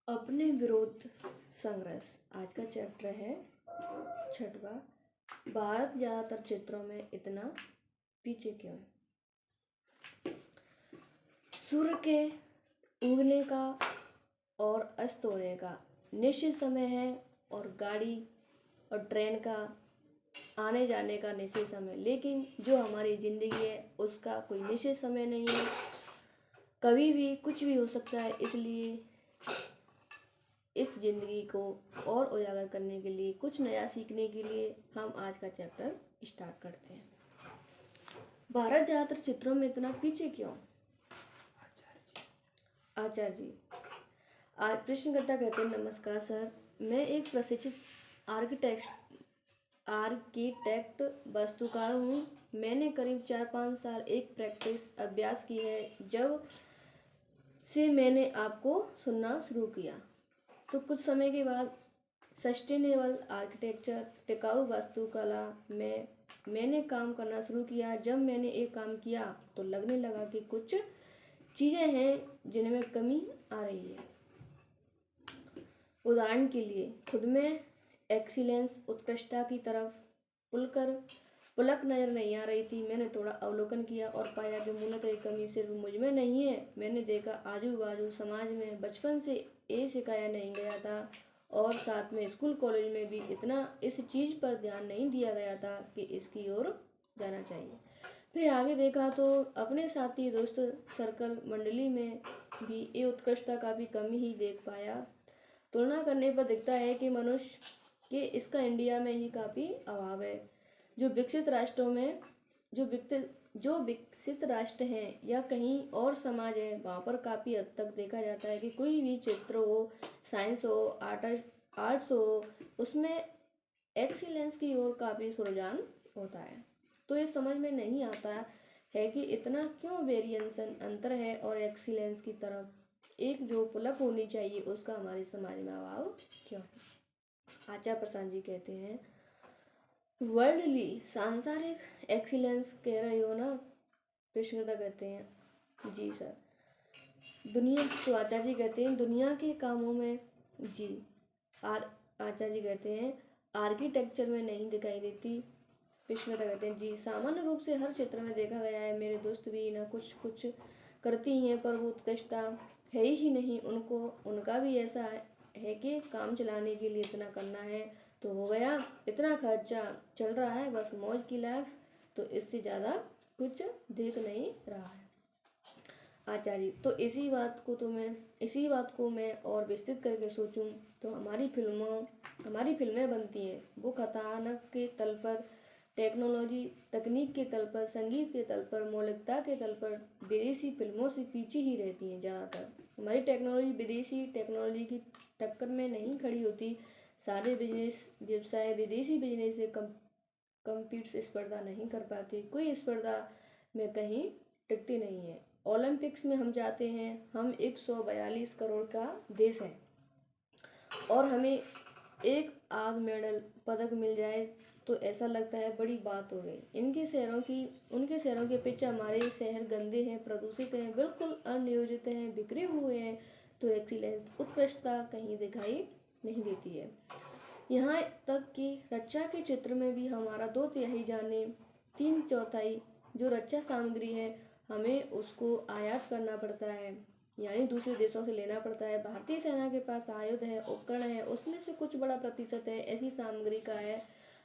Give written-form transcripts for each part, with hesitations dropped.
अपने विरोध संघर्ष। आज का चैप्टर है 6वां। भारत ज्यादातर क्षेत्रों में इतना पीछे क्यों है? सूर्य के उगने का और अस्त होने का निश्चित समय है और गाड़ी और ट्रेन का आने जाने का निश्चित समय, लेकिन जो हमारी जिंदगी है उसका कोई निश्चित समय नहीं है। कभी भी कुछ भी हो सकता है। इसलिए इस जिंदगी को और उजागर करने के लिए, कुछ नया सीखने के लिए हम आज का चैप्टर स्टार्ट करते हैं। भारत ज्यादातर चित्रों में इतना पीछे क्यों? आचार्य जी आज प्रश्नकर्ता कहते हैं, नमस्कार सर, मैं एक प्रशिक्षित आर्किटेक्ट वास्तुकार हूँ। मैंने करीब 4-5 साल एक प्रैक्टिस अभ्यास की है। जब से मैंने आपको सुनना शुरू किया तो कुछ समय के बाद सस्टेनेबल आर्किटेक्चर, टिकाऊ वास्तुकला में मैंने काम करना शुरू किया। जब मैंने एक काम किया तो लगने लगा कि कुछ चीज़ें हैं जिनमें कमी आ रही है। उदाहरण के लिए खुद में एक्सीलेंस, उत्कृष्टता की तरफ पुलक नजर नहीं आ रही थी। मैंने थोड़ा अवलोकन किया और पाया कि मूलतः एक कमी सिर्फ मुझ में नहीं है। मैंने देखा आजू बाजू समाज में बचपन से ये सिखाया नहीं गया था और साथ में स्कूल कॉलेज में भी इतना इस चीज़ पर ध्यान नहीं दिया गया था कि इसकी ओर जाना चाहिए। फिर आगे देखा तो अपने साथी, दोस्त सर्कल, मंडली में भी ये उत्कृष्टता का भी कमी ही देख पाया। तुलना करने पर दिखता है कि मनुष्य के इसका इंडिया में ही काफ़ी अभाव है। जो विकसित राष्ट्र हैं या कहीं और समाज है, वहाँ पर काफ़ी हद तक देखा जाता है कि कोई भी क्षेत्र हो, साइंस हो, आर्ट्स हो, उसमें एक्सीलेंस की ओर काफ़ी रुझान होता है। तो ये समझ में नहीं आता है कि इतना क्यों वेरिएशन अंतर है और एक्सीलेंस की तरफ एक जो पुलक होनी चाहिए उसका हमारे समाज में अभाव क्यों है? आचार्य प्रशांत जी कहते हैं, वर्ल्डली सांसारिक एक्सीलेंस कह रहे हो ना? कृष्णदा कहते हैं, जी सर। दुनिया तो आचार्य जी कहते हैं दुनिया के कामों में, जी। आचार्य जी कहते हैं आर्किटेक्चर में नहीं दिखाई देती। कृष्णदा कहते हैं, जी सामान्य रूप से हर क्षेत्र में देखा गया है। मेरे दोस्त भी ना कुछ कुछ करती हैं पर वो उत्कृष्टता है ही नहीं। उनका भी ऐसा है कि काम चलाने के लिए इतना करना है तो हो गया, इतना खर्चा चल रहा है, बस मौज की लाइफ, तो इससे ज़्यादा कुछ देख नहीं रहा है। आचार्य, तो इसी बात को मैं और विस्तृत करके सोचूं तो हमारी फिल्में बनती हैं, वो कथानक के तल पर, तकनीक के तल पर, संगीत के तल पर, मौलिकता के तल पर विदेशी फिल्मों से पीछे ही रहती हैं। ज़्यादातर हमारी टेक्नोलॉजी विदेशी टेक्नोलॉजी की टक्कर में नहीं खड़ी होती। सारे व्यवसाय विदेशी बिजनेस से कंपीट स्पर्धा नहीं कर पाते। कोई स्पर्धा में कहीं टिकती नहीं है। ओलंपिक्स में हम जाते हैं, हम 142 करोड़ का देश है और हमें एक आध मेडल पदक मिल जाए तो ऐसा लगता है बड़ी बात हो गई। उनके शहरों के पिच हमारे शहर गंदे हैं, प्रदूषित हैं, बिल्कुल अनियोजित हैं, बिखरे हुए हैं, तो एक्सीलेंस, उत्कृष्टता कहीं दिखाई नहीं देती है। यहाँ तक कि रक्षा के क्षेत्र में भी हमारा 2/3 जाने 3/4 जो रक्षा सामग्री है हमें उसको आयात करना पड़ता है, यानी दूसरे देशों से लेना पड़ता है। भारतीय सेना के पास आयुध है, उपकरण है, उसमें से कुछ बड़ा प्रतिशत है ऐसी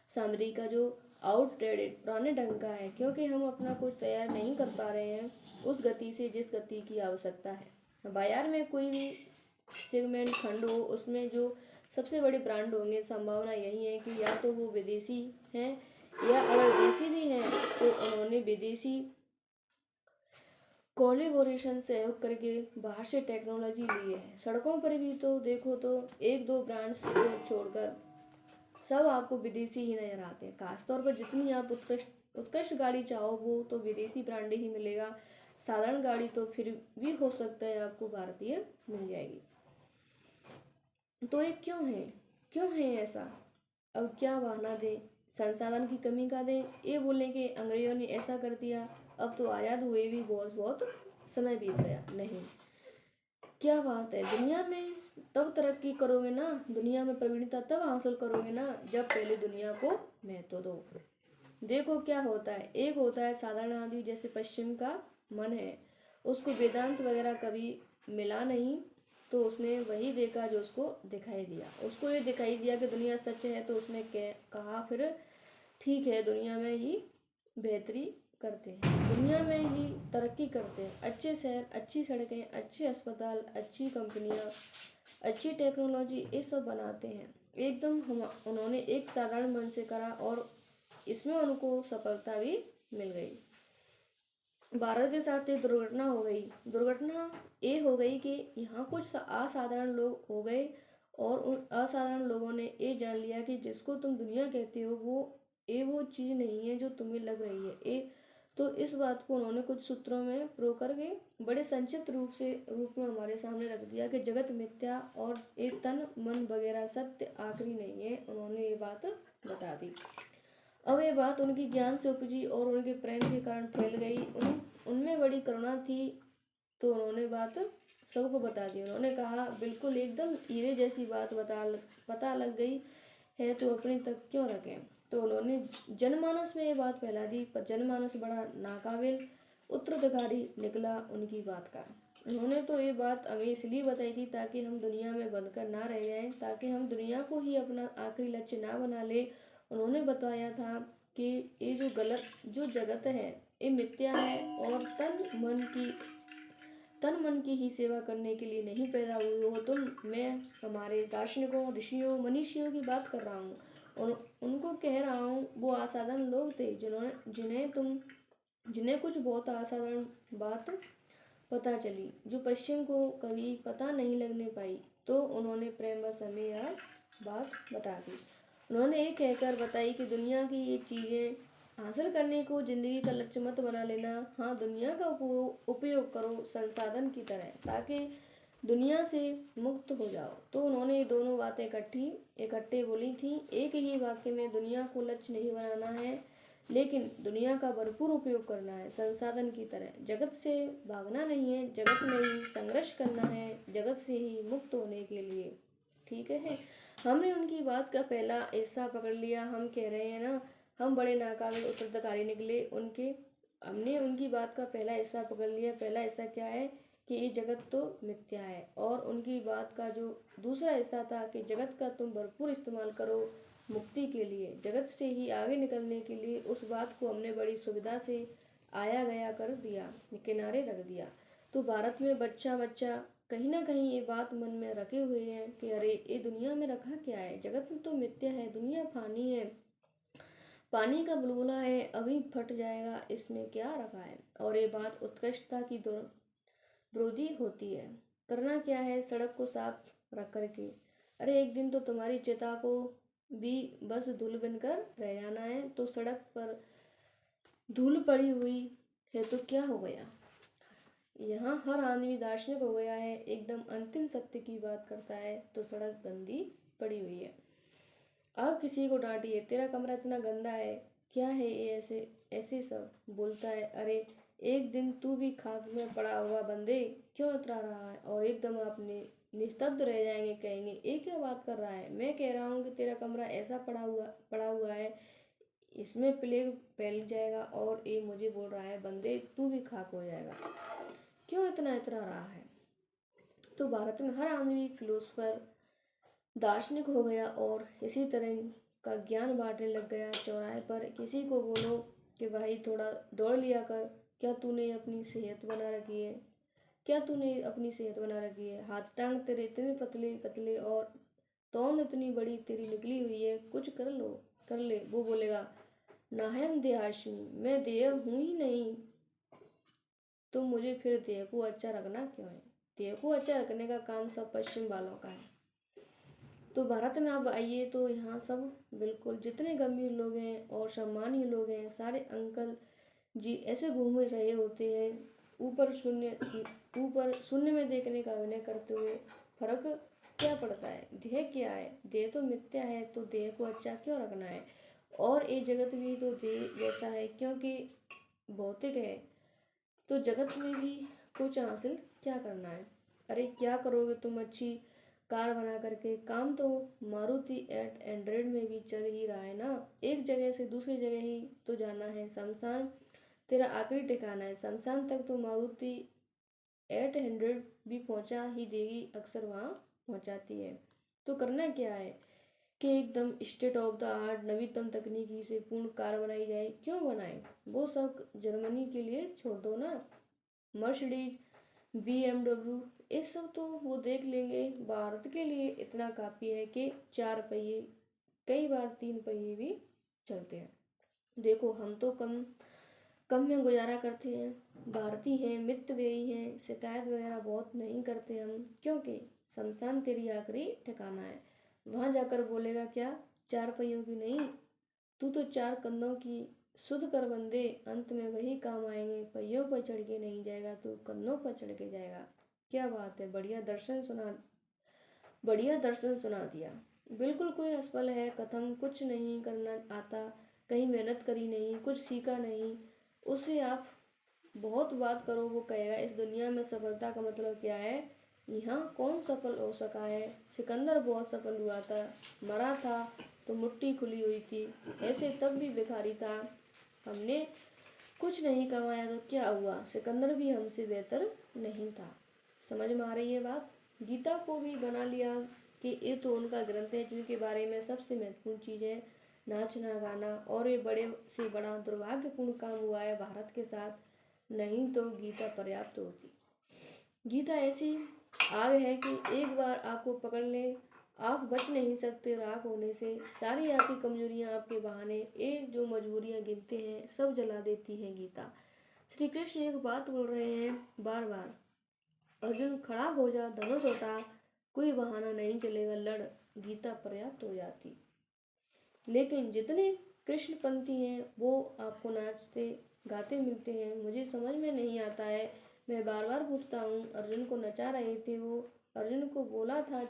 सामग्री का जो आउटडेटेड, पुराने ढंग का है, क्योंकि हम अपना कुछ तैयार नहीं कर पा रहे हैं उस गति से जिस गति की आवश्यकता है। बाजार में कोई भी सेगमेंट खंड हो, उसमें जो सबसे बड़े ब्रांड होंगे, संभावना यही है कि या तो वो विदेशी हैं या अगर देसी भी हैं तो उन्होंने विदेशी कोलैबोरेशन सहयोग करके बाहर से टेक्नोलॉजी ली है। सड़कों पर भी तो देखो तो 1-2 ब्रांड्स को छोड़कर सब आपको विदेशी ही नजर आते हैं। खासतौर पर जितनी आप उत्कृष्ट गाड़ी चाहो वो तो विदेशी ब्रांड ही मिलेगा। साधारण गाड़ी तो फिर भी हो सकता है आपको भारतीय मिल जाएगी। तो ये क्यों है ऐसा? अब क्या बहाना दे? संसाधन की कमी का दे? ये बोलें कि अंग्रेजों ने ऐसा कर दिया, अब तो आज़ाद हुए भी बहुत समय बीत गया? नहीं, क्या बात है, दुनिया में तब तरक्की करोगे ना, दुनिया में प्रवीणता तब हासिल करोगे ना जब पहले दुनिया को महत्व दो। देखो क्या होता है, एक होता है साधारण आदमी, जैसे पश्चिम का मन है, उसको वेदांत वगैरह कभी मिला नहीं, तो उसने वही देखा जो उसको दिखाई दिया। उसको ये दिखाई दिया कि दुनिया सच है, तो उसने कहा फिर ठीक है, दुनिया में ही बेहतरी करते हैं, दुनिया में ही तरक्की करते हैं, अच्छे शहर, अच्छी सड़कें, अच्छे अस्पताल, अच्छी कंपनियां, अच्छी टेक्नोलॉजी, ये सब बनाते हैं। एकदम हम उन्होंने एक साधारण मन से करा और इसमें उनको सफलता भी मिल गई। भारत के साथ एक दुर्घटना हो गई। दुर्घटना ये हो गई कि यहाँ कुछ असाधारण लोग हो गए और उन असाधारण लोगों ने ये जान लिया कि जिसको तुम दुनिया कहते हो वो चीज़ नहीं है जो तुम्हें लग रही है। ये तो इस बात को उन्होंने कुछ सूत्रों में प्रो करके बड़े संक्षिप्त रूप में हमारे सामने रख दिया कि जगत मिथ्या और एक तन मन वगैरह सत्य आखिरी नहीं है। उन्होंने ये बात बता दी। अब ये बात उनकी ज्ञान से उपजी और उनके प्रेम के कारण फैल गई। उनमें बड़ी करुणा थी, तो उन्होंने बात सबको बता दी। उन्होंने कहा बिल्कुल एकदम हीरे जैसी बात पता लग गई है, तो अपने तक क्यों रखें। तो उन्होंने जनमानस में ये बात फैला दी, पर जनमानस बड़ा नाकाबिल उत्तराधिकारी निकला उनकी बात का। उन्होंने तो ये बात हमें इसलिए बताई थी ताकि हम दुनिया में बंधकर ना रह जाएं, ताकि हम दुनिया को ही अपना आखिरी लक्ष्य ना बना ले। उन्होंने बताया था कि ये जो जगत है ये मिथ्या है और तन मन की ही सेवा करने के लिए नहीं पैदा हुई हो तुम। मैं हमारे दार्शनिकों, ऋषियों, मनीषियों की बात कर रहा हूँ और उनको कह रहा हूँ। वो असाधारण लोग थे जिन्हें कुछ बहुत असाधारण बात पता चली जो पश्चिम को कभी पता नहीं लगने पाई। तो उन्होंने प्रेमवश हमें यह बात बता दी। उन्होंने ये कहकर बताई कि दुनिया की ये चीज़ें हासिल करने को जिंदगी का लक्ष्य मत बना लेना। हाँ, दुनिया का उपयोग करो संसाधन की तरह, ताकि दुनिया से मुक्त हो जाओ। तो उन्होंने ये दोनों बातें इकट्ठे बोली थी एक ही वाक्य में। दुनिया को लक्ष्य नहीं बनाना है, लेकिन दुनिया का भरपूर उपयोग करना है संसाधन की तरह। जगत से भागना नहीं है, जगत में ही संघर्ष करना है, जगत से ही मुक्त होने के लिए। ठीक है, हमने उनकी बात का पहला हिस्सा पकड़ लिया। हम कह रहे हैं ना, हम बड़े नाकाबिल उत्तराधिकारी निकले उनके। हमने उनकी बात का पहला हिस्सा पकड़ लिया। पहला हिस्सा क्या है कि ये जगत तो मिथ्या है, और उनकी बात का जो दूसरा हिस्सा था कि जगत का तुम भरपूर इस्तेमाल करो मुक्ति के लिए, जगत से ही आगे निकलने के लिए। उस बात को हमने बड़ी सुविधा से आया गया कर दिया, किनारे रख दिया। तो भारत में बच्चा कहीं ना कहीं ये बात मन में रखे हुए हैं कि अरे ये दुनिया में रखा क्या है, जगत तो मिथ्या है, दुनिया फानी है, पानी का बुलबुला है, अभी फट जाएगा, इसमें क्या रखा है। और ये बात उत्कृष्टता की विरोधी होती है। करना क्या है सड़क को साफ रख करके। अरे एक दिन तो तुम्हारी चिता को भी बस धूल बनकर रह जाना है। तो सड़क पर धूल पड़ी हुई है तो क्या हो गया, यहाँ हर आदमी दार्शनिक हो गया है, एकदम अंतिम सत्य की बात करता है। तो सड़क गंदी पड़ी हुई है, आप किसी को डांटिए, तेरा कमरा इतना गंदा है, क्या है ये, ऐसे ऐसे सब बोलता है। अरे एक दिन तू भी खाक में पड़ा होगा बंदे, क्यों उतरा रहा है। और एकदम आपने निस्तब्ध रह जाएंगे, कहेंगे ये क्या बात कर रहा है। मैं कह रहा हूँ कि तेरा कमरा ऐसा पड़ा हुआ है, इसमें प्लेग फैल जाएगा, और ये मुझे बोल रहा है बंदे तू भी खाक हो जाएगा, क्यों इतना इतरा रहा है। तो भारत में हर आदमी फिलोसफर, दार्शनिक हो गया और इसी तरह का ज्ञान बांटने लग गया। चौराहे पर किसी को बोलो कि भाई थोड़ा दौड़ लिया कर, क्या तूने अपनी सेहत बना रखी है, क्या तूने अपनी सेहत बना रखी है, हाथ टांग तेरे इतने पतले पतले और तौंद इतनी बड़ी तेरी निकली हुई है, कुछ कर ले। वो बोलेगा नाहम देहाशमी, मैं देह हूँ ही नहीं, तो मुझे फिर देह को अच्छा रखना क्यों है। देह को अच्छा रखने का काम सब पश्चिम वालों का है। तो भारत में आप आइए तो यहाँ सब बिल्कुल जितने गंभीर लोग हैं और सम्मानीय लोग हैं, सारे अंकल जी ऐसे घूम रहे होते हैं ऊपर शून्य में देखने का अभिनय करते हुए। फर्क क्या पड़ता है, देह क्या है, देह तो मिथ्या है, तो देह को अच्छा क्यों रखना है। और ये जगत भी तो देह जैसा है, क्योंकि भौतिक है, तो जगत में भी कुछ हासिल क्या करना है। अरे क्या करोगे तुम अच्छी कार बना करके। काम तो मारुति 800 में भी चल ही रहा है ना। एक जगह से दूसरी जगह ही तो जाना है। शमशान तेरा आखिरी ठिकाना है। शमशान तक तो मारुति 800 भी पहुंचा ही देगी, अक्सर वहाँ पहुंचाती है। तो करना क्या है कि एकदम स्टेट ऑफ द आर्ट नवीनतम तकनीकी से पूर्ण कार बनाई जाए। क्यों बनाए, वो सब जर्मनी के लिए छोड़ दो ना। मर्सिडीज, BMW, ये सब तो वो देख लेंगे। भारत के लिए इतना काफ़ी है कि 4 पहिए, कई बार 3 पहिए भी चलते हैं। देखो हम तो कम कम में गुजारा करते हैं, भारतीय हैं, मितव्ययी हैं, शिकायत वगैरह बहुत नहीं करते हम, क्योंकि शमशान तेरी आखिरी ठिकाना है। वहां जाकर बोलेगा क्या 4 पहियों की नहीं, तू तो 4 कंधों की शुद्ध कर बंदे। अंत में वही काम आएंगे, पहियों पर चढ़ के नहीं जाएगा, तू कंधों पर चढ़ के जाएगा। क्या बात है, बढ़िया दर्शन सुना दिया। बिल्कुल कोई असफल है, कथम कुछ नहीं करना आता, कहीं मेहनत करी नहीं, कुछ सीखा नहीं, उससे आप बहुत बात करो वो कहेगा इस दुनिया में सफलता का मतलब क्या है। यहाँ कौन सफल हो सका है, सिकंदर बहुत सफल हुआ था, मरा था तो मुट्ठी खुली हुई थी, ऐसे तब भी भिखारी था। हमने कुछ नहीं कमाया तो क्या हुआ, सिकंदर भी हमसे बेहतर नहीं था। समझ में आ रही है बात। गीता को भी बना लिया कि ये तो उनका ग्रंथ है जिनके बारे में सबसे महत्वपूर्ण चीज़ है नाचना गाना, और ये बड़े से बड़ा दुर्भाग्यपूर्ण काम हुआ है भारत के साथ, नहीं तो गीता पर्याप्त होती। गीता ऐसी आग है कि एक बार आपको पकड़ ले आप बच नहीं सकते राख होने से। सारी आपकी कमजोरियां, आपके बहाने, ये जो मजबूरियां गिनते हैं सब जला देती है गीता। श्री कृष्ण एक बात बोल रहे हैं बार बार, अर्जुन खड़ा हो जा, धनुष उठा, कोई बहाना नहीं चलेगा, लड़, गीता पर्याप्त हो जाती। लेकिन जितने कृष्णपंथी हैं वो आपको नाचते गाते मिलते हैं, मुझे समझ में नहीं आता है। मैं बार बार पूछता हूँ, अर्जुन को नचा रहे थे वो, अर्जुन को बोला था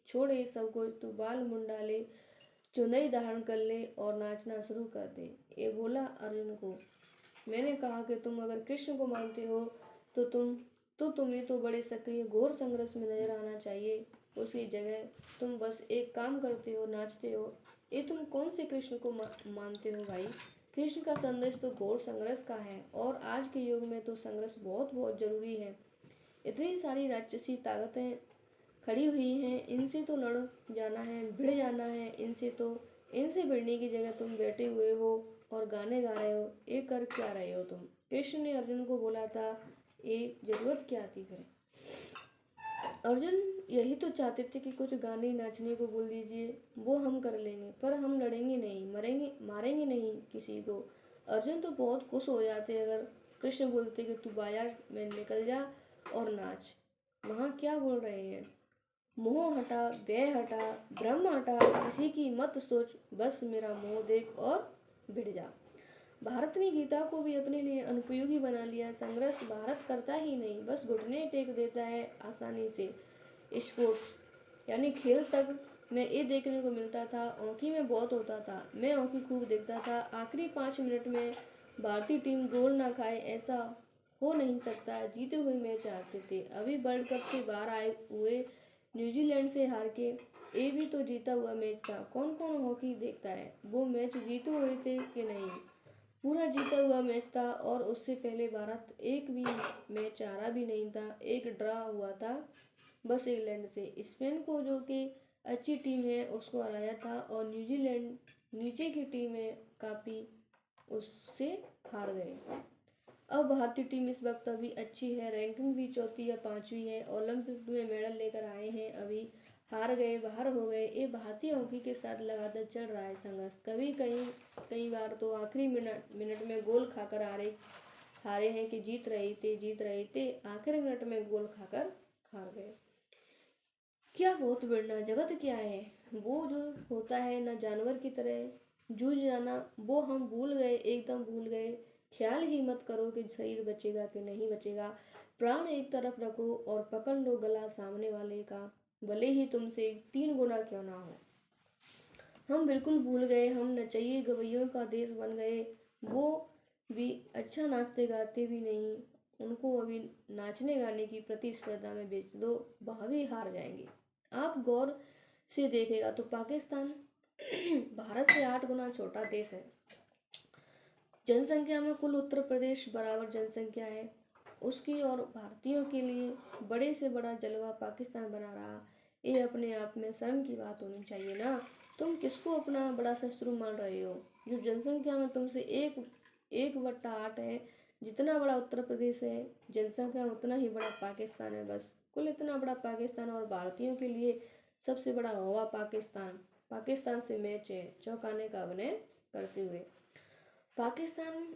छोड़ ये सब कुछ, तू बाल मुंडा ले, चुंदई धारण कर ले और नाचना शुरू कर दे। ये बोला अर्जुन को। मैंने कहा कि तुम अगर कृष्ण को मानते हो तो तुम्हें तो बड़े सक्रिय घोर संघर्ष में नजर आना चाहिए। उसी जगह तुम बस एक काम करते हो, नाचते हो। ये तुम कौन से कृष्ण को मानते हो भाई। कृष्ण का संदेश तो घोर संघर्ष का है, और आज के युग में तो संघर्ष बहुत बहुत जरूरी है। इतनी सारी राक्षसी ताकतें खड़ी हुई हैं, इनसे तो लड़ जाना है, भिड़ जाना है इनसे। तो इनसे भिड़ने की जगह तुम बैठे हुए हो और गाने गा रहे हो, ये कर क्या रहे हो तुम। कृष्ण ने अर्जुन को बोला था, ये जरूरत क्या थी फिर। अर्जुन यही तो चाहते थे कि कुछ गाने नाचने को बोल दीजिए, वो हम कर लेंगे, पर हम लड़ेंगे नहीं, मरेंगे मारेंगे नहीं किसी को। अर्जुन तो बहुत खुश हो जाते अगर कृष्ण बोलते कि तू बाजार में निकल जा और नाच। वहाँ क्या बोल रहे हैं, मोह हटा, व्यय हटा, ब्रह्म हटा, किसी की मत सोच, बस मेरा मोह देख और भिड़ जा। भारत ने गीता को भी अपने लिए अनुपयोगी बना लिया। संघर्ष भारत करता ही नहीं, बस घुटने टेक देता है आसानी से। स्पोर्ट्स यानी खेल तक में ये देखने को मिलता था, हॉकी में बहुत होता था, मैं हॉकी खूब देखता था। आखिरी 5 मिनट में भारतीय टीम गोल ना खाए ऐसा हो नहीं सकता, जीते हुए मैच हारते थे। अभी वर्ल्ड कप से बाहर आए हुए न्यूजीलैंड से हार के, ये भी तो जीता हुआ मैच था। कौन कौन हॉकी देखता है, वो मैच जीते हुए थे कि नहीं, पूरा जीता हुआ मैच था। और उससे पहले भारत एक भी मैच हारा भी नहीं था, एक ड्रा हुआ था बस इंग्लैंड से। स्पेन को जो कि अच्छी टीम है उसको हराया था, और न्यूजीलैंड नीचे की टीम है काफ़ी, उससे हार गए। अब भारतीय टीम इस वक्त अभी अच्छी है, रैंकिंग भी चौथी या पांचवी है, ओलंपिक में मेडल लेकर आए हैं, अभी हार गए, बाहर हो गए। ये भारतीय हॉकी के साथ लगातार चल रहा है संघर्ष। कई बार तो आखिरी मिनट में गोल खाकर हारे हैं कि जीत रहे थे, आखिरी मिनट में गोल खाकर हार गए। क्या बहुत बढ़ना जगत क्या है, वो जो होता है ना जानवर की तरह जूझ जाना, वो हम भूल गए, एकदम भूल गए। ख्याल ही मत करो कि शरीर बचेगा कि नहीं बचेगा। प्राण एक तरफ रखो और पकड़ लो गला सामने वाले का, भले ही तुमसे 3 गुना क्यों ना हो। हम बिल्कुल भूल गए, हम नचइये गवैयों का देश बन गए। वो भी अच्छा नाचते गाते भी नहीं, उनको अभी नाचने गाने की प्रतिस्पर्धा में बेच दो, वह भी हार जाएंगे। आप गौर से देखेगा तो पाकिस्तान भारत से 8 गुना छोटा देश है। जनसंख्या में कुल उत्तर प्रदेश बराबर जनसंख्या है उसकी, और भारतीयों के लिए बड़े से बड़ा जलवा पाकिस्तान बना रहा। ये अपने आप में शर्म की बात होनी चाहिए ना। तुम किसको अपना बड़ा शत्रु मान रहे हो? जो जनसंख्या में तुमसे 1/8 है। जितना बड़ा उत्तर प्रदेश है जनसंख्या में, उतना ही बड़ा पाकिस्तान है। बस कुल इतना बड़ा पाकिस्तान, और भारतीयों के लिए सबसे बड़ा हुआ पाकिस्तान। पाकिस्तान से मैच है चौंकाने का अभिनय करते हुए। पाकिस्तान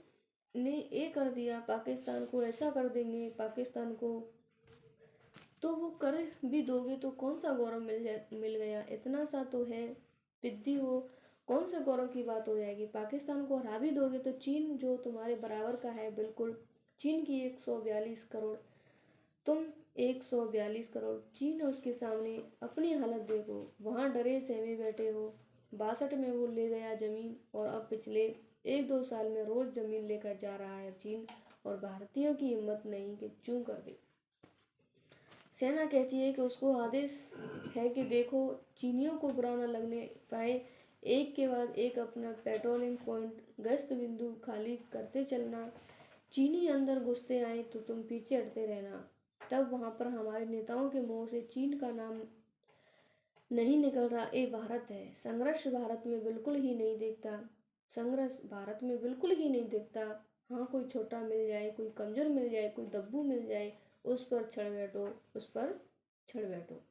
ने ये कर दिया, पाकिस्तान को ऐसा कर देंगे, पाकिस्तान को तो वो कर भी दोगे तो कौन सा गौरव मिल गया? इतना सा तो है पिद्दी हो, कौन से गौरव की बात हो जाएगी? पाकिस्तान को हरा भी दोगे तो चीन जो तुम्हारे बराबर का है, बिल्कुल चीन की 142 करोड़, तुम 142 करोड़, चीन है उसके सामने। अपनी हालत देखो, वहाँ डरे सहमे बैठे हो। 62 में वो ले गया जमीन, और अब पिछले 1-2 साल में रोज जमीन लेकर जा रहा है चीन, और भारतीयों की हिम्मत नहीं कि चूं कर दे। सेना कहती है कि उसको आदेश है कि देखो चीनियों को बुरा न लगने पाए, एक के बाद एक अपना पेट्रोलिंग पॉइंट, गश्त बिंदु खाली करते चलना। चीनी अंदर घुसते आए तो तुम पीछे हटते रहना। तब वहां पर हमारे नेताओं के मुंह से चीन का नाम नहीं निकल रहा। ये भारत है। संघर्ष भारत में बिल्कुल ही नहीं दिखता। संघर्ष भारत में बिल्कुल ही नहीं दिखता। हाँ, कोई छोटा मिल जाए, कोई कमजोर मिल जाए, कोई दब्बू मिल जाए, उस पर चढ़ बैठो, उस पर चढ़ बैठो।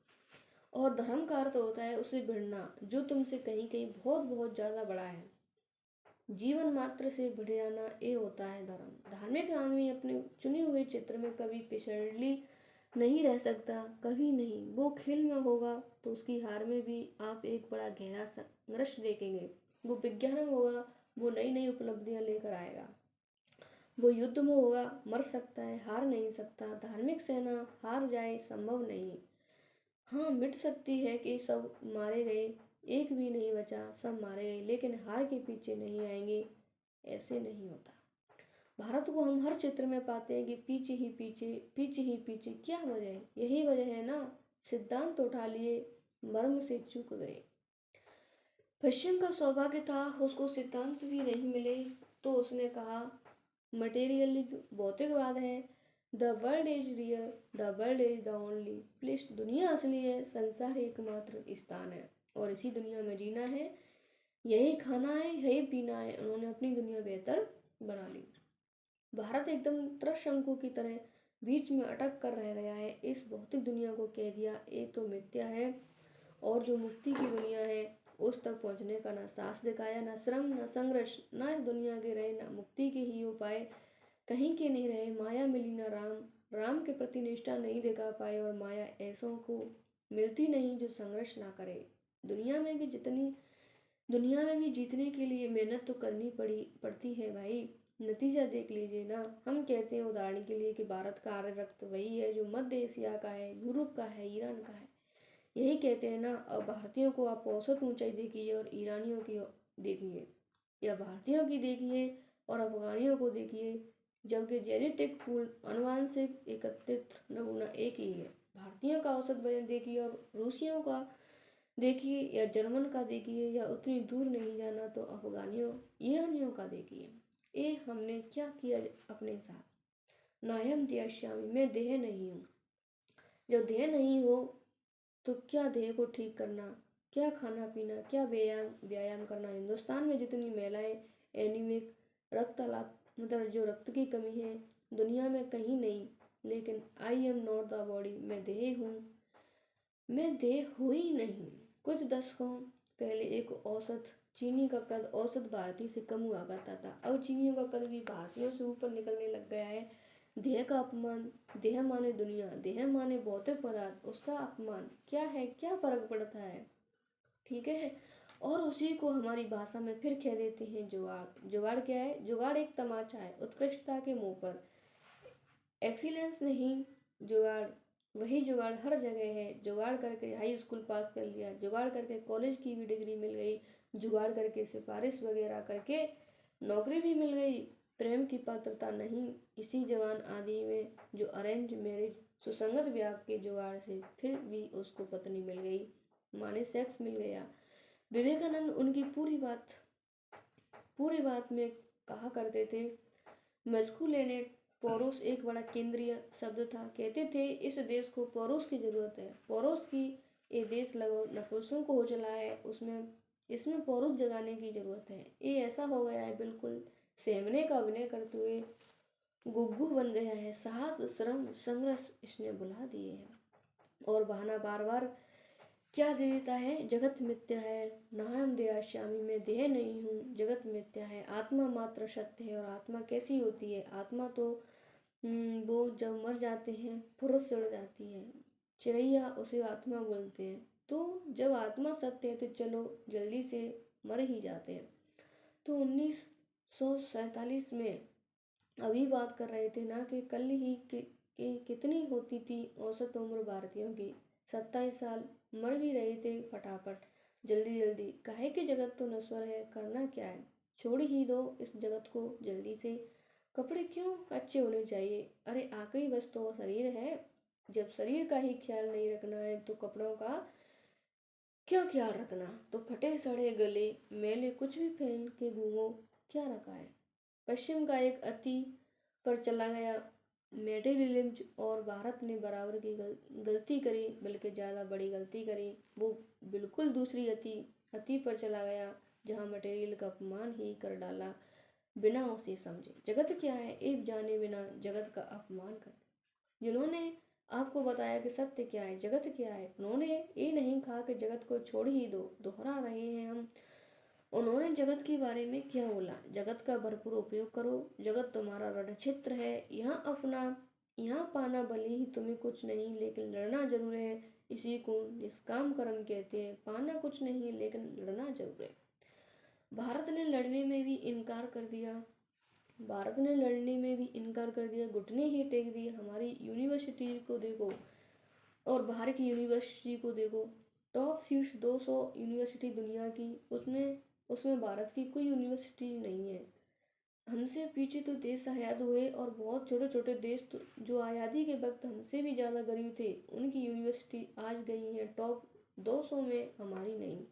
और धर्म का अर्थ होता है उसे भिड़ना, जो तुमसे कहीं कहीं बहुत बहुत ज्यादा बड़ा है। जीवन मात्र से भिड़ जाना, ये होता है धर्म। धार्मिक आदमी अपने चुने हुए चित्र में कभी पिछड़ी नहीं रह सकता, कभी नहीं। वो खेल में होगा तो उसकी हार में भी आप एक बड़ा गहरा संघर्ष देखेंगे। वो विज्ञान में होगा, वो नई नई उपलब्धियां लेकर आएगा। वो युद्ध में होगा, मर सकता है, हार नहीं सकता। धार्मिक सेना हार जाए संभव नहीं। हाँ, मिट सकती है कि सब मारे गए, एक भी नहीं बचा, सब मारे गए, लेकिन हार के पीछे नहीं आएंगे, ऐसे नहीं होता। भारत को हम हर चित्र में पाते हैं कि पीछे ही पीछे, पीछे ही पीछे। क्या वजह है? यही वजह है ना, सिद्धांत उठा लिए, मर्म से चूक गए। पश्चिम का सौभाग्य था, उसको सिद्धांत भी नहीं मिले, तो उसने कहा मटेरियलिज्म भौतिकवाद है। The world is real, the world is the only place. दुनिया असली है, संसार एकमात्र स्थान है, और इसी दुनिया में जीना है, यही खाना है, यही पीना है। उन्होंने अपनी दुनिया बेहतर बना ली। भारत एकदम त्रिशंकु की तरह बीच में अटक कर रह गया है। इस भौतिक दुनिया को कह दिया ये तो मिथ्या है, और जो मुक्ति की दुनिया है उस तक पहुंचने का ना साहस दिखाया, ना श्रम, ना संघर्ष, ना इस दुनिया के रहे, ना मुक्ति के ही उपाय कहीं के नहीं रहे। माया मिली ना राम, राम के प्रति निष्ठा नहीं दिखा पाए, और माया ऐसों को मिलती नहीं जो संघर्ष ना करे। दुनिया में भी जीतने के लिए मेहनत तो करनी पड़ती है भाई। नतीजा देख लीजिए ना। हम कहते हैं उदाहरण के लिए कि भारत का आर्य रक्त वही है जो मध्य एशिया का है, यूरोप का है, ईरान का है। यही कहते हैं ना। अब भारतीयों को आप औसत ऊंचाई देखिए और ईरानियों की देखिए, या भारतीयों की देखिए और अफगानियों को देखिए, जबकि जेनेटिक पूल आनुवांशिक एकत्रित नमूना एक ही है। भारतीयों का औसत वजन देखिए और रूसियों का देखिए, या जर्मन का देखिए, या उतनी दूर नहीं जाना तो अफगानियों ईरानियों का देखिए। ये हमने क्या किया अपने साथ? नायम त्याश्यामी, मैं देह नहीं हूँ। जब देह नहीं हो तो क्या देह को ठीक करना, क्या खाना पीना, क्या व्यायाम करना। हिंदुस्तान में जितनी महिलाएं एनीमिक, रक्तलाप, मतलब जो रक्त की कमी है, दुनिया में कहीं नहीं। लेकिन I am not the body, मैं देह हूँ, मैं देह हुई नहीं। कुछ दशकों पहले एक औसत चीनी का कद औसत भारतीय से कम हुआ करता था। अब चीनियों का कद भी भारतीयों से ऊपर निकलने लग गया है। देह का अपमान, देह माने दुनिया, देह माने भौतिक पदार्थ, उसका अपमान क्या है? क्या फर्क पड़ता है? ठीक है। और उसी को हमारी भाषा में फिर कह देते हैं जुगाड़। जुगाड़ क्या है? जुगाड़ एक तमाचा है उत्कृष्टता के मुंह पर। एक्सीलेंस नहीं, जुगाड़। वही जुगाड़ हर जगह है। जुगाड़ करके हाई स्कूल पास कर लिया, जुगाड़ करके कॉलेज की भी डिग्री मिल गई, जुगाड़ करके सिफारिश वगैरह करके नौकरी भी मिल गई। प्रेम की पात्रता नहीं। इसी जवान आदि में जो अरेंज मैरिज सुसंगत ब्याह के जुगाड़ से फिर भी उसको पत्नी मिल गई, माने सेक्स मिल गया। विवेकानंद उनकी पूरी बात में कहा करते थे, मैस्कुलिनेट पौरुष एक बड़ा केंद्रीय शब्द था। कहते थे इस देश को पौरुष की जरूरत है, पौरुष की ये देश लगो नपुंसकों को हो चला है, उसमें इसमें पौरुष जगाने की जरूरत है। ये ऐसा हो गया है बिल्कुल सेमने का अभिनय करते हुए गुग्गू बन गया है, साहस श्रम संघर्ष इसने बुला दिए हैं। और बहाना बार बार क्या दे देता है, जगत मिथ्या है, नाहम देहाश्यामी, मैं देह नहीं हूँ, जगत मिथ्या है, आत्मा मात्र सत्य है। और आत्मा कैसी होती है, आत्मा तो वो जब मर जाते हैं फुर्र से उड़ जाती है, चिड़ैया उसे आत्मा बोलते हैं। तो जब आत्मा सत्य है तो चलो जल्दी से मर ही जाते हैं। तो 1947 में अभी बात कर रहे थे ना कि कल ही कितनी होती थी औसत उम्र भारतीयों की, 27 साल। मर भी रहे थे फटाफट, जल्दी जल्दी। काहे कि जगत तो नश्वर है, करना क्या है, छोड़ ही दो इस जगत को जल्दी से। कपड़े क्यों अच्छे होने चाहिए, अरे आखिरी बस तो शरीर है। जब शरीर का ही ख्याल नहीं रखना है तो कपड़ों का क्या ख्याल रखना। तो फटे सड़े गले मैले कुछ भी पहन के घूमो, क्या रखा है। पश्चिम का एक अति पर चला गया मेटेरियलिज्म, और भारत ने बराबर की गलती करी, बल्कि ज़्यादा बड़ी गलती करी। वो बिल्कुल दूसरी अति पर चला गया, जहाँ मटेरियल का अपमान ही कर डाला बिना उसे समझे। जगत क्या है एक जाने बिना जगत का अपमान कर। जिन्होंने आपको बताया कि सत्य क्या है, जगत क्या है, उन्होंने ये नहीं कहा कि जगत को छोड़ ही दो, दोहरा रहे हैं हम। उन्होंने जगत के बारे में क्या बोला, जगत का भरपूर उपयोग करो, जगत तुम्हारा रण क्षेत्र है, यहाँ पाना भले ही तुम्हें कुछ नहीं लेकिन लड़ना जरूर है। इसी को निष्काम कर्म कहते हैं, पाना कुछ नहीं लेकिन लड़ना जरूर है। भारत ने लड़ने में भी इनकार कर दिया, घुटने ही टेक दिए। हमारी यूनिवर्सिटी को देखो और बाहर की यूनिवर्सिटी को देखो, टॉप सीट्स 200 यूनिवर्सिटी दुनिया की, उसमें भारत की कोई यूनिवर्सिटी नहीं है। हमसे पीछे तो देश आजाद हुए और बहुत छोटे छोटे देश तो जो आज़ादी के वक्त हमसे भी ज़्यादा गरीब थे, उनकी यूनिवर्सिटी आज गई है टॉप 200 में, हमारी नहीं।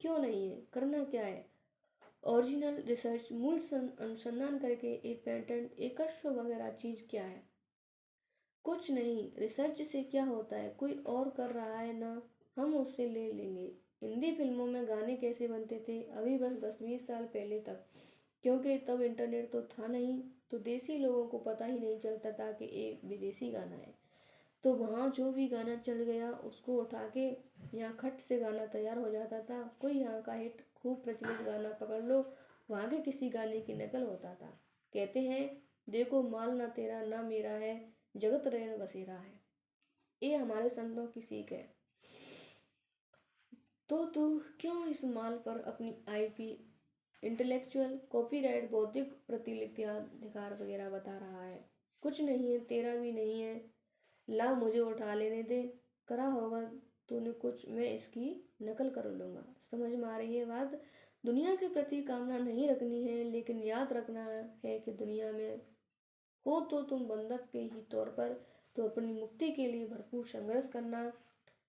क्यों नहीं है, करना क्या है, ओरिजिनल रिसर्च, मूल अनुसंधान करके एक पेटेंट एक वगैरह चीज़ क्या है, कुछ नहीं। रिसर्च से क्या होता है, कोई और कर रहा है ना, हम उससे ले लेंगे। हिंदी फिल्मों में गाने कैसे बनते थे अभी बस 10-20 साल पहले तक, क्योंकि तब इंटरनेट तो था नहीं, तो देसी लोगों को पता ही नहीं चलता था कि ये विदेशी गाना है। तो वहाँ जो भी गाना चल गया उसको उठा के यहाँ खट से गाना तैयार हो जाता था। कोई यहाँ का हिट खूब प्रचलित गाना पकड़ लो, वहाँ के किसी गाने की नकल होता था। कहते हैं देखो माल ना तेरा ना मेरा है, जगत रैन बसेरा है। ये हमारे संतों की सीख है। तो तू क्यों इस माल पर अपनी आईपी, इंटेलेक्चुअल, कॉपीराइट, बौद्धिक प्रतिलिपियां अधिकार वगैरह बता रहा है। कुछ नहीं है, तेरा भी नहीं है, ला मुझे उठा लेने दे, करा होगा तूने कुछ, मैं इसकी नकल कर लूँगा। समझ में आ रही है बात। दुनिया के प्रति कामना नहीं रखनी है, लेकिन याद रखना है कि दुनिया में हो तो तुम बंधक के ही तौर पर, तो अपनी मुक्ति के लिए भरपूर संघर्ष करना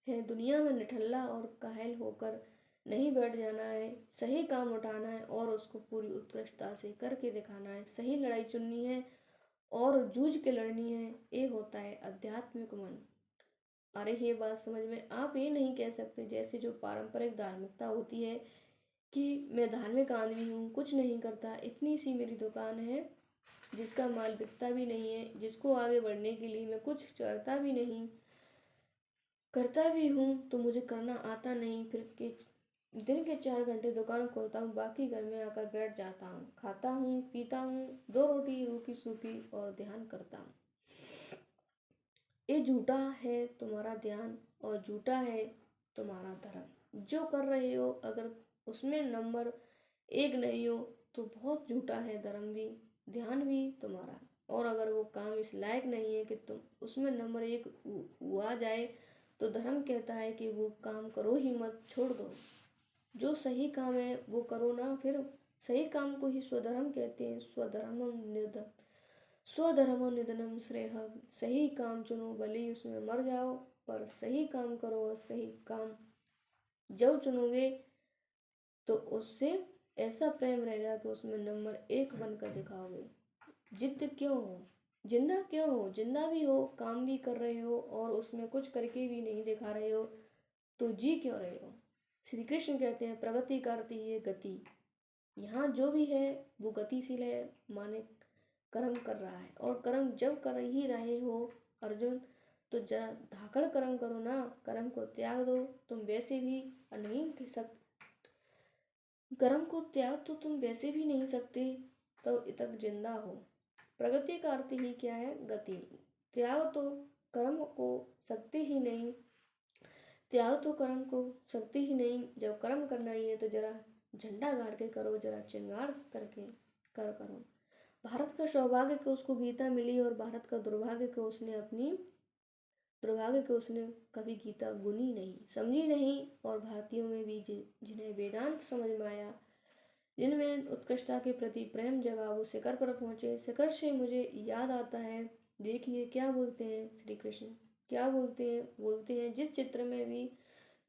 है। दुनिया में निठल्ला और कायल होकर नहीं बैठ जाना है, सही काम उठाना है और उसको पूरी उत्कृष्टता से करके दिखाना है। सही लड़ाई चुननी है और जूझ के लड़नी है, ये होता है आध्यात्मिक मन। अरे ये बात समझ में, आप ये नहीं कह सकते जैसे जो पारंपरिक धार्मिकता होती है कि मैं धार्मिक आदमी हूँ, कुछ नहीं करता, इतनी सी मेरी दुकान है जिसका माल बिकता भी नहीं है, जिसको आगे बढ़ने के लिए मैं कुछ करता भी नहीं, करता भी हूँ तो मुझे करना आता नहीं, फिर के दिन के 4 घंटे दुकान खोलता हूँ, बाकी घर में आकर बैठ जाता हूँ, खाता हूँ पीता हूँ, 2 रोटी रूखी सूखी और ध्यान करता हूँ। ये झूठा है तुम्हारा ध्यान और झूठा है तुम्हारा धर्म। जो कर रहे हो अगर उसमें नंबर 1 नहीं हो तो बहुत झूठा है धर्म भी, ध्यान भी तुम्हारा। और अगर वो काम इस लायक नहीं है कि तुम उसमें नंबर 1 हुआ जाए, तो धर्म कहता है कि वो काम करो ही मत, छोड़ दो। जो सही काम है वो करो ना, फिर सही काम को ही स्वधर्म कहते हैं, स्वधर्मम निधम। स्वधर्मो निधनम श्रेयः, सही काम चुनो भले ही उसमें मर जाओ, पर सही काम करो। और सही काम जब चुनोगे तो उससे ऐसा प्रेम रहेगा कि उसमें नंबर 1 बनकर दिखाओगे। जिद्द क्यों हो, जिंदा क्यों हो, जिंदा भी हो, काम भी कर रहे हो और उसमें कुछ करके भी नहीं दिखा रहे हो, तो जी क्यों रहे हो। श्री कृष्ण कहते हैं प्रगति का अर्थ ही है गति। यहाँ जो भी है वो गतिशील है, माने कर्म कर रहा है। और कर्म जब कर ही रहे हो अर्जुन, तो जरा धाकड़ कर्म करो ना, कर्म को त्याग दो। तुम वैसे भी नहीं सकते, कर्म को त्याग तो तुम वैसे भी नहीं सकते, तो तक जिंदा हो। प्रगति का अर्थ ही क्या है, गति। त्याग तो कर्म को सकते ही नहीं, त्याग तो कर्म को सकते ही नहीं। जब कर्म करना ही है तो जरा झंडा गाड़ के करो, जरा चिंगाड़ करके करो। भारत का सौभाग्य कि उसको गीता मिली, और भारत का दुर्भाग्य कि उसने कभी गीता गुनी नहीं, समझी नहीं। और भारतीयों में भी जिन्हें वेदांत समझ में आया, जिनमें उत्कृष्टता के प्रति प्रेम जगा, वो शिखर पर पहुंचे। शिखर से मुझे याद आता है, देखिए क्या बोलते हैं श्री कृष्ण, क्या बोलते हैं जिस चित्र में भी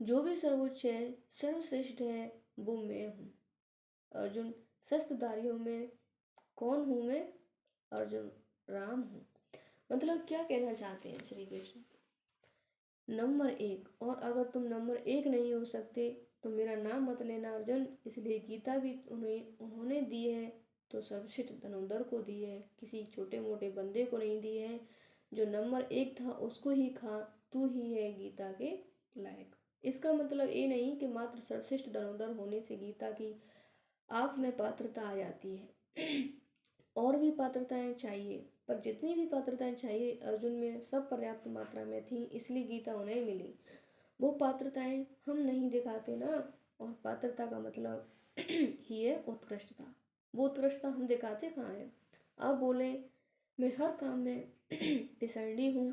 जो भी सर्वोच्च है, सर्वश्रेष्ठ है, वो मैं हूँ। अर्जुन, शस्त्रधारियों में कौन हूँ मैं, अर्जुन राम हूँ। मतलब क्या कहना चाहते हैं श्री कृष्ण, नंबर 1। और अगर तुम नंबर 1 नहीं हो सकते तो मेरा नाम मत लेना अर्जुन। इसलिए गीता भी उन्होंने दी है तो सर्वश्रेष्ठ धनुर्धर को दी है, किसी छोटे मोटे बंदे को नहीं दी है। जो नंबर 1 था उसको ही खा, तू ही है गीता के लायक। इसका मतलब ये नहीं कि मात्र सर्वश्रेष्ठ धनुर्धर होने से गीता की आप में पात्रता आ जाती है। और भी पात्रताएं चाहिए, पर जितनी भी पात्रताएं चाहिए अर्जुन में सब पर्याप्त मात्रा में थी, इसलिए गीता उन्हें मिली। वो पात्रताएं हम नहीं दिखाते ना, और पात्रता का मतलब ही है उत्कृष्टता। वो उत्कृष्टता हम दिखाते कहाँ हैं। आप बोले मैं हर काम में पिछड़ी हूँ,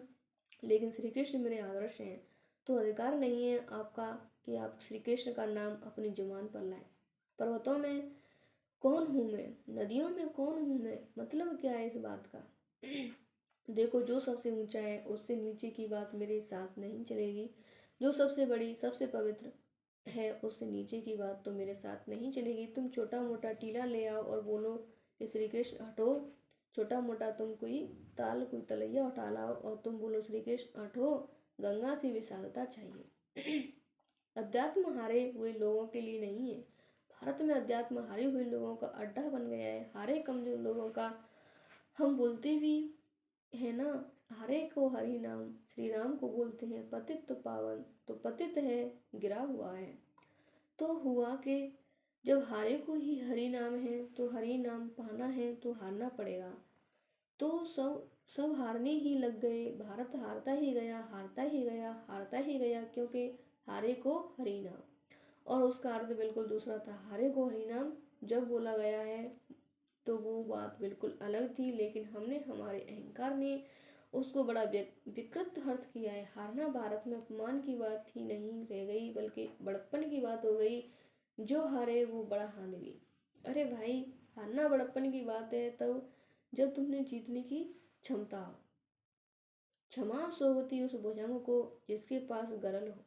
लेकिन श्री कृष्ण मेरे आदर्श हैं, तो अधिकार नहीं है आपका कि आप श्री कृष्ण का नाम अपनी जुबान पर लाएं। पर्वतों में कौन हूँ मैं, नदियों में कौन हूँ मैं, मतलब क्या है इस बात का। देखो, जो सबसे ऊंचा है उससे नीचे की बात मेरे साथ नहीं चलेगी, जो सबसे बड़ी सबसे पवित्र है उससे नीचे की बात तो मेरे साथ नहीं चलेगी। तुम छोटा मोटा टीला ले आओ और बोलो कि श्री कृष्ण हटो, छोटा मोटा तुम कोई ताल कोई तलैया उठा लाओ और तुम बोलो श्री कृष्ण हटो, गंगा से विशालता चाहिए। अध्यात्म हारे हुए लोगों के लिए नहीं है। भारत में अध्यात्म हारे हुए लोगों का अड्डा बन गया है, हारे कमजोर लोगों का। हम बोलते भी है ना, हरे को हरि नाम, श्री राम को बोलते हैं पतित तो पावन, तो पतित है, गिरा हुआ है। तो हुआ कि जब हारे को ही हरि नाम है तो हरि नाम पाना है तो हारना पड़ेगा। तो सब सब हारने ही लग गए, भारत हारता ही गया, हारता ही गया, हारता ही गया, क्योंकि हारे को हरि नाम। और उसका अर्थ बिल्कुल दूसरा था। हारे को हरि नाम जब बोला गया है तो वो बात बिल्कुल अलग थी, लेकिन हमने हमारे अहंकार ने उसको बड़ा विकृत अर्थ किया है। हारना भारत में अपमान की बात ही नहीं रह गई, बल्कि बड़प्पन की बात हो गई। जो हारे वो बड़ा हानवी। अरे भाई, हारना बड़प्पन की बात है तब जब तुमने जीतने की क्षमता हो। क्षमा सोवती उस भुजंग को जिसके पास गरल हो,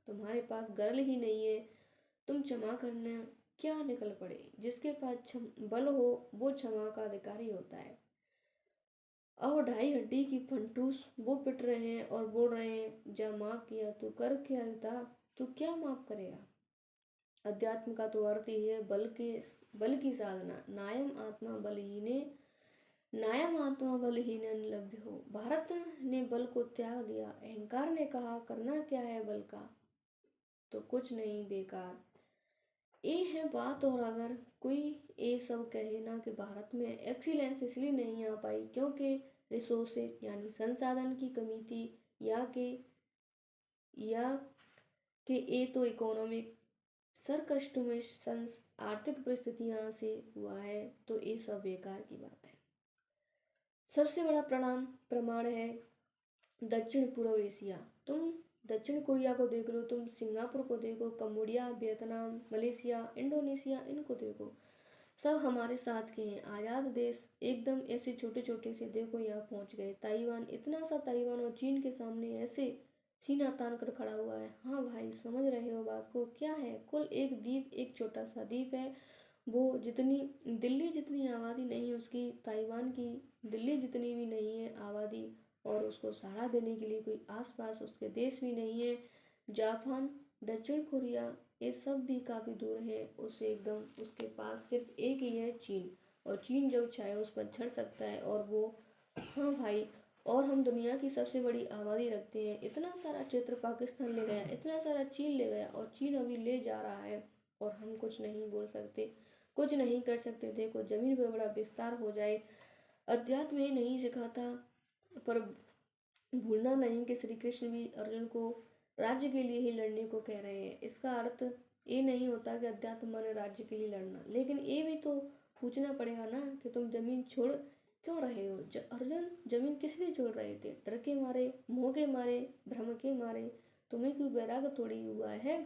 तुम्हारे पास गरल ही नहीं है, तुम क्षमा करने क्या निकल पड़े। जिसके पास बल हो वो क्षमा का अधिकारी होता है। अब 2.5 हड्डी की फंटूस वो पिट रहे हैं और बोल रहे हैं जा माफ किया, तू कर क्या लेता, तू क्या माफ करेगा। अध्यात्म का तो अर्थ ही है बल की साधना। नायम आत्मा बलहीन लभ्य हो। भारत ने बल को त्याग दिया, अहंकार ने कहा करना क्या है बल का, तो कुछ नहीं, बेकार। ये है बात। और अगर कोई ये सब कहे ना कि भारत में एक्सीलेंस इसलिए नहीं आ पाई क्योंकि रिसोर्सेज यानी संसाधन की कमी थी, या कि ये तो इकोनॉमिक सरकस्टमेशंस आर्थिक परिस्थितियां से हुआ है, तो ये सब बेकार की बात है। सबसे बड़ा प्रमाण है दक्षिण पूर्व एशिया। तुम दक्षिण कोरिया को देख लो, तुम सिंगापुर को देखो, कम्बोडिया, वियतनाम, मलेशिया, इंडोनेशिया, इनको देखो। सब हमारे साथ के हैं। आज़ाद देश एकदम ऐसे छोटे छोटे से देखो यहाँ पहुँच गए। ताइवान, इतना सा ताइवान और चीन के सामने ऐसे सीना तान कर खड़ा हुआ है। हाँ भाई, समझ रहे हो बात को? क्या है, कुल एक द्वीप, एक छोटा सा द्वीप है। वो जितनी दिल्ली जितनी आबादी नहीं है उसकी, ताइवान की दिल्ली जितनी भी नहीं है आबादी, और उसको सहारा देने के लिए कोई आसपास उसके देश भी नहीं है। जापान, दक्षिण कोरिया, ये सब भी काफ़ी दूर है उससे एकदम। उसके पास सिर्फ एक ही है, चीन। और चीन जब चाहे उस पर चढ़ सकता है। और वो, हाँ भाई, और हम दुनिया की सबसे बड़ी आबादी रखते हैं। इतना सारा क्षेत्र पाकिस्तान ले गया, इतना सारा चीन ले गया, और चीन अभी ले जा रहा है, और हम कुछ नहीं बोल सकते, कुछ नहीं कर सकते। देखो, जमीन पर बड़ा विस्तार हो जाए। अध्यात्म ये नहीं सिखाता, पर भूलना नहीं कि श्री कृष्ण भी अर्जुन को राज्य के लिए ही लड़ने को कह रहे हैं। इसका अर्थ ये नहीं होता कि अध्यात्म माने राज्य के लिए लड़ना, लेकिन ये भी तो पूछना पड़ेगा ना कि तुम जमीन छोड़ क्यों रहे हो। अर्जुन जमीन किस लिए छोड़ रहे थे? डर के मारे, मोह के मारे, भ्रम के मारे। तुम्हें क्यों वैराग्य थोड़ी हुआ है?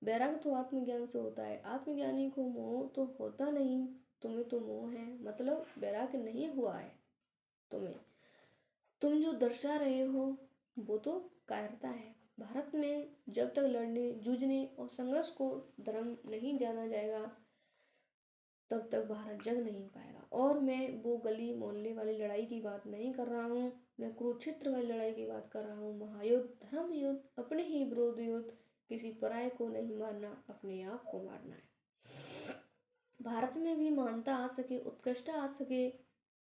वैराग्य तो आत्मज्ञान से होता है। आत्मज्ञानी को मोह तो होता नहीं। तुम्हें तो मोह है, मतलब वैराग्य नहीं हुआ है तुम्हें। तुम जो दर्शा रहे हो वो तो कायरता है। भारत में जब तक लड़ने, जूझने और संघर्ष को धर्म नहीं जाना जाएगा, तब तक भारत जग नहीं पाएगा। और मैं वो गली मोहल्ले वाली लड़ाई की बात नहीं कर रहा हूँ, मैं कुरुक्षेत्र वाली लड़ाई की बात कर रहा हूँ। महायुद्ध, धर्म युद्ध, अपने ही विरोध युद्ध। किसी पराये को नहीं मारना, अपने आप को मारना है। भारत में भी महानता आ सके, उत्कृष्टता आ सके,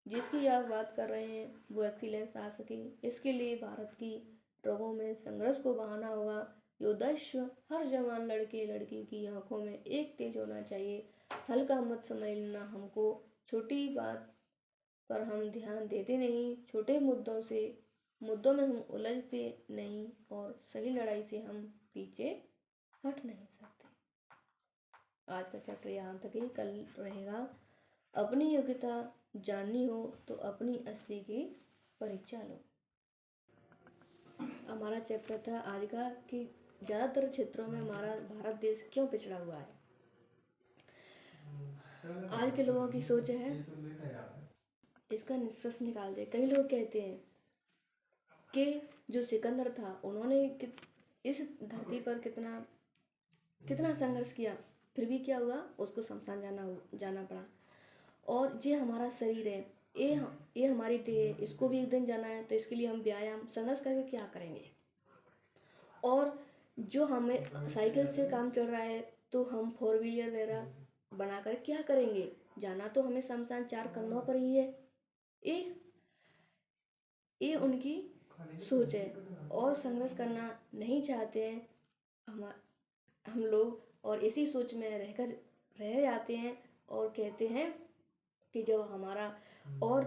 जिसकी आप बात कर रहे हैं, वो एक्सीलेंस आ सके, इसके लिए भारत की रगों में संघर्ष को बहाना होगा। योद्धाश्व हर जवान लड़के लड़की की आंखों में एक तेज होना चाहिए। हल्का मत समझना हमको, छोटी बात पर हम ध्यान देते नहीं, छोटे मुद्दों में हम उलझते नहीं, और सही लड़ाई से हम पीछे हट नहीं सकते। आज का चैप्टर यहाँ तक ही। कल रहेगा अपनी योग्यता जाननी हो तो अपनी असली की परीक्षा लो। हमारा चैप्टर था आज का कि ज़्यादातर क्षेत्रों में हमारा भारत देश क्यों पिछड़ा हुआ है। आज के लोगों की सोच है, इसका निष्कर्ष निकाल दे। कई लोग कहते हैं कि जो सिकंदर था, उन्होंने इस धरती पर कितना कितना संघर्ष किया, फिर भी क्या हुआ, उसको शमशान जाना पड़ा। और ये हमारा शरीर है, ये हमारी देह है, इसको भी एक दिन जाना है, तो इसके लिए हम व्यायाम संघर्ष करके क्या करेंगे। और जो हमें साइकिल से काम चल रहा है, तो हम 4 व्हीलर वगैरह बनाकर क्या करेंगे। जाना तो हमें शमशान 4 कंधों पर ही है। ये उनकी सोच है, और संघर्ष करना नहीं चाहते हैं हम लोग, और इसी सोच में रह जाते हैं, और कहते हैं कि जो हमारा, और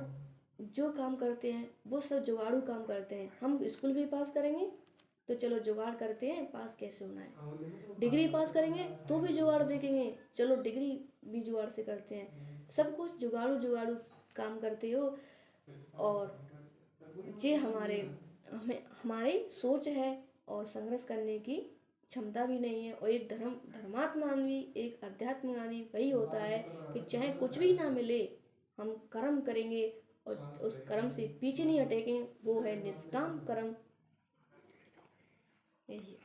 जो काम करते हैं वो सब जुगाड़ू काम करते हैं। हम स्कूल भी पास करेंगे तो चलो जुगाड़ करते हैं, पास कैसे होना है। डिग्री पास करेंगे तो भी जुगाड़ देखेंगे, चलो डिग्री भी जुगाड़ से करते हैं। सब कुछ जुगाड़ू काम करते हो। और ये हमारी सोच है, और संघर्ष करने की क्षमता भी नहीं है। और एक धर्मात्मा आदमी, एक अध्यात्म आदमी वही होता है कि चाहे कुछ भी ना मिले, हम कर्म करेंगे और उस कर्म से पीछे नहीं हटेंगे। वो है निष्काम कर्म। यही